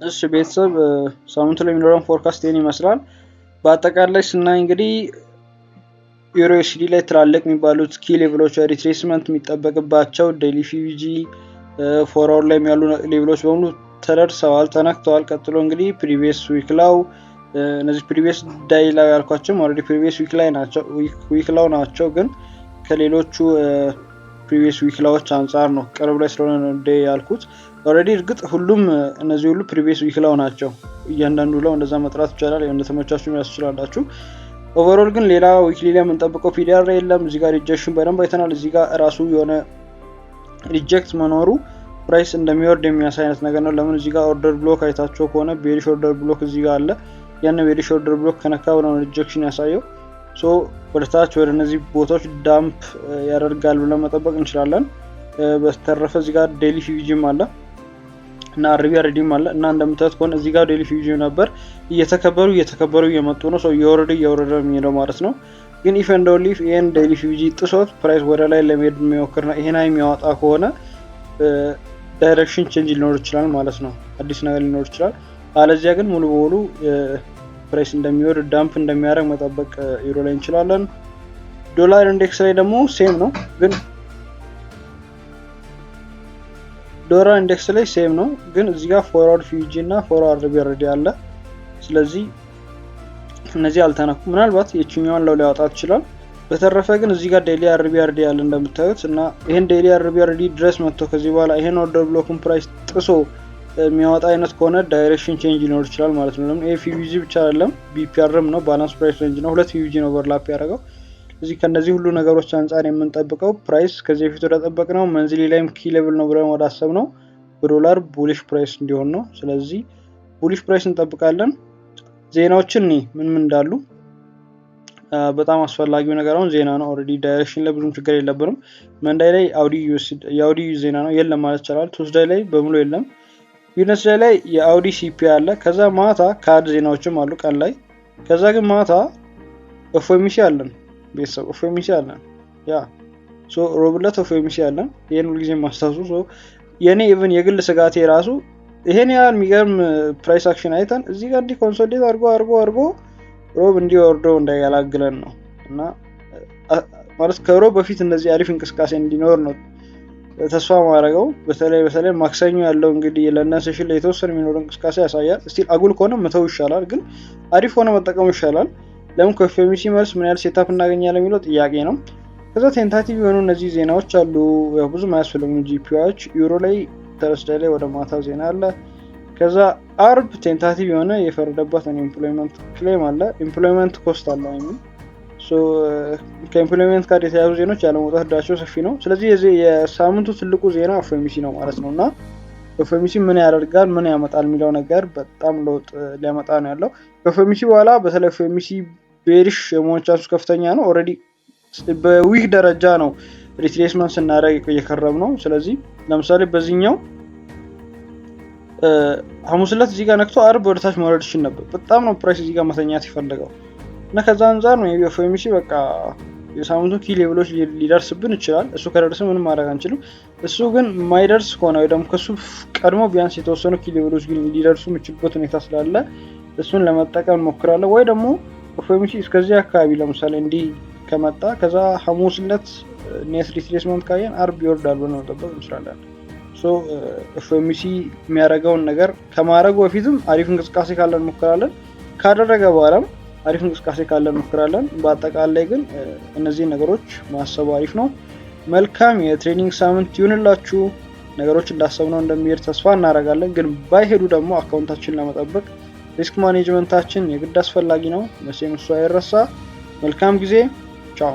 እሺ ቤተሰብ ሳምንቱ ላይ የሚኖረን ፎርካስት ይሄን ይመስላል። በአጠቃላይ ስናይ እንግዲህ ዩሮኤስዲ ላይ ትላልቅ የሚባሉት ኪ ሌቭሎች ሪትሬስመንት የሚጠበቅባቸው ዴይሊ ፊቪጂ ፎርወርድ ላይ ያሉ ሌቭሎች በሙሉ ተደርሰዋል፣ ተነክተዋል። ቀጥሎ እንግዲህ ፕሪቪየስ ዊክ ላው እነዚህ ፕሪቪየስ ዳይ ላይ ያልኳቸው ኦልሬዲ ፕሪቪየስ ዊክ ላው ናቸው፣ ግን ከሌሎቹ ፕሪቪየስ ዊክ ላዎች አንጻር ነው ቅርብ ላይ ስለሆነ ነው ዴይ ያልኩት። ኦልሬዲ እርግጥ ሁሉም እነዚህ ሁሉ ፕሪቪየስ ዊክ ላው ናቸው። እያንዳንዱ ላው እንደዛ መጥራት ይቻላል፣ እንደተመቻችሁ ያስችላላችሁ። ኦቨርኦል ግን ሌላ ዊክሊ ላይ የምንጠብቀው ፒዲአር የለም። እዚህ ጋር ሪጀክሽን በደንብ አይተናል። እዚህ ጋር ራሱ የሆነ ሪጀክት መኖሩ ፕራይስ እንደሚወርድ የሚያሳይ አይነት ነገር ነው። ለምን እዚህ ጋር ኦርደር ብሎክ አይታቸው ከሆነ ቤሪሽ ኦርደር ብሎክ እዚህ ጋር አለ። ያን ቤሪሽ ኦርደር ብሎክ ከነካ ነው ሪጀክሽን ያሳየው። ሶ ወደ ታች ወደ እነዚህ ቦታዎች ዳምፕ ያደርጋል ብለን መጠበቅ እንችላለን። በተረፈ እዚህ ጋር ዴይሊ ፊቪጂም አለ እና አርቢአርዲም አለ እና እንደምታዩት ከሆነ እዚህ ጋር ዴይሊ ፊቪጂ ነበር እየተከበሩ እየመጡ ነው። ሰው እየወረደ የሚሄደው ማለት ነው። ግን ኢፍ ኤንድ ኦንሊ ኢፍ ይሄን ዴይሊ ፊቪጂ ጥሶት ፕራይስ ወደ ላይ ለመሄድ የሚሞክርና ይሄን የሚያወጣ ከሆነ ዳይሬክሽን ቼንጅ ሊኖር ይችላል ማለት ነው። አዲስ ነገር ሊኖር ይችላል። አለዚያ ግን ሙሉ በሙሉ ፕራይስ እንደሚወርድ ዳምፕ እንደሚያደርግ መጠበቅ ዩሮ ላይ እንችላለን። ዶላር ኢንዴክስ ላይ ደግሞ ሴም ነው፣ ግን ዶላር ኢንዴክስ ላይ ሴም ነው፣ ግን እዚህ ጋር ፎርዋርድ ፊቪጂ እና ፎርዋርድ አርቢአርዲ አለ። ስለዚህ እነዚህ አልተነኩ። ምናልባት የችኛዋን ለው ሊያወጣ ይችላል። በተረፈ ግን እዚህ ጋር ዴይሊ አርቢአርዲ ያለ እንደምታዩት እና ይሄን ዴይሊ አርቢአርዲ ድረስ መጥቶ ከዚህ በኋላ ይሄን ኦርደር ብሎክን ፕራይስ ጥሶ የሚያወጣ አይነት ከሆነ ዳይሬክሽን ቼንጅ ሊኖር ይችላል ማለት ነው። ለምን ይሄ ፊቪጂ ብቻ አይደለም ቢፒአርም ነው፣ ባላንስ ፕራይስ ሬንጅ ነው። ሁለት ፊቪጂ ነው ኦቨርላፕ ያደረገው። እዚህ ከነዚህ ሁሉ ነገሮች አንጻር የምንጠብቀው ፕራይስ ከዚህ በፊት ወደ ጠበቅነው መንዝሊ ላይም ኪ ሌቭል ነው ብለን ወደ አሰብነው በዶላር ቡሊሽ ፕራይስ እንዲሆን ነው። ስለዚህ ቡሊሽ ፕራይስ እንጠብቃለን። ዜናዎችን ምን እንዳሉ በጣም አስፈላጊው ነገር አሁን ዜና ነው። ኦልሬዲ ዳይሬክሽን ላይ ብዙም ችግር የለብንም። መንዳይ ላይ የአውዲ ዜና ነው የለም ማለት ይቻላል። ቱስዳይ ላይ በሙሉ የለም። ዩነስዳይ ላይ የአውዲ ሲፒ አለ። ከዛ ማታ ካድ ዜናዎችም አሉ ቀን ላይ። ከዛ ግን ማታ ኦፎሚሲ አለን ቤተሰብ፣ ኦፎሚሲ አለን። ያ ሶ ሮብለት ኦፎሚሲ አለን። ይሄን ሁልጊዜ ማስታወሱ። ሶ የኔ ኢቭን የግል ስጋቴ ራሱ ይሄን ያህል የሚገርም ፕራይስ አክሽን አይተን እዚህ ጋር እንዲህ ኮንሶሊዴት አድርጎ ሮብ እንዲወርደው እንዳይገላግለን ነው እና ማለት ከሮብ በፊት እንደዚህ አሪፍ እንቅስቃሴ እንዲኖር ነው ተስፋ ማድረገው። በተለይ ማክሰኞ ያለው እንግዲህ ለንደን ሴሽን ላይ የተወሰነ የሚኖር እንቅስቃሴ ያሳያል። ስቲል አጉል ከሆነ መተው ይሻላል፣ ግን አሪፍ ሆነ መጠቀሙ ይሻላል። ለምን ከኤፍኤምሲ መልስ ምን ያህል ሴታፕ እናገኛለን የሚለው ጥያቄ ነው። ከዛ ቴንታቲቭ የሆኑ እነዚህ ዜናዎች አሉ። ያው ብዙ ማያስፈልጉ ጂፒዎች ዩሮ ላይ ተርስዳይ ላይ ወደ ማታ ዜና አለ። ከዛ አርብ ቴንታቲቭ የሆነ የፈረደበት ኢምፕሎይመንት ክሌም አለ። ኢምፕሎይመንት ኮስት አለ አይደል? ሶ ከኢምፕሎይመንት ጋር የተያዙ ዜናዎች ያለመውጣት እድላቸው ሰፊ ነው። ስለዚህ የሳምንቱ ትልቁ ዜና ኤፍኤምሲ ነው ማለት ነውና ኤፍኤምሲ ምን ያደርጋል ምን ያመጣል የሚለው ነገር በጣም ለውጥ ሊያመጣ ነው ያለው። ኤፍኤምሲ በኋላ በተለይ ኤፍኤምሲ ቤሪሽ የመሆን ቻንሱ ከፍተኛ ነው። ኦልሬዲ በዊክ ደረጃ ነው ሪትሬስመንት ስናደርግ እየከረም ነው። ስለዚህ ለምሳሌ በዚህኛው ሐሙስ ዕለት እዚህ ጋር ነክቶ አርብ ወደታች መውረድ ይችል ነበር። በጣም ነው ፕራይስ እዚህ ጋር መተኛት ይፈልገው እና ከዛ አንፃር ነው ኤፍኤምሲ በቃ የሳምንቱ ኪ ሌቭሎች ሊደርስብን ይችላል። እሱ ከደረሰ ምንም ማድረግ አንችልም። እሱ ግን ማይደርስ ከሆነ ወይ ደግሞ ከሱ ቀድሞ ቢያንስ የተወሰኑ ኪ ሌቭሎች ግን ሊደርሱ የሚችሉበት ሁኔታ ስላለ እሱን ለመጠቀም እንሞክራለን። ወይ ደግሞ ኤፍኤምሲ እስከዚህ አካባቢ ለምሳሌ እንዲህ ከመጣ ከዛ ሐሙስ ዕለት ኔት ሪትሬስመንት ካየን አርብ ይወርዳል ብለን መጠበቅ እንችላለን። ሶ ኤፍኤምሲ የሚያደርገውን ነገር ከማድረጉ በፊትም አሪፍ እንቅስቃሴ ካለን እንሞክራለን። ካደረገ በኋላም አሪፍ እንቅስቃሴ ካለን እንሞክራለን። በአጠቃላይ ግን እነዚህ ነገሮች ማሰቡ አሪፍ ነው። መልካም የትሬኒንግ ሳምንት ይሁንላችሁ። ነገሮች እንዳሰብነው እንደሚሄድ ተስፋ እናደርጋለን። ግን ባይሄዱ ደግሞ አካውንታችንን ለመጠበቅ ሪስክ ማኔጅመንታችን የግድ አስፈላጊ ነው። መቼም እሱ አይረሳ። መልካም ጊዜ። ቻው።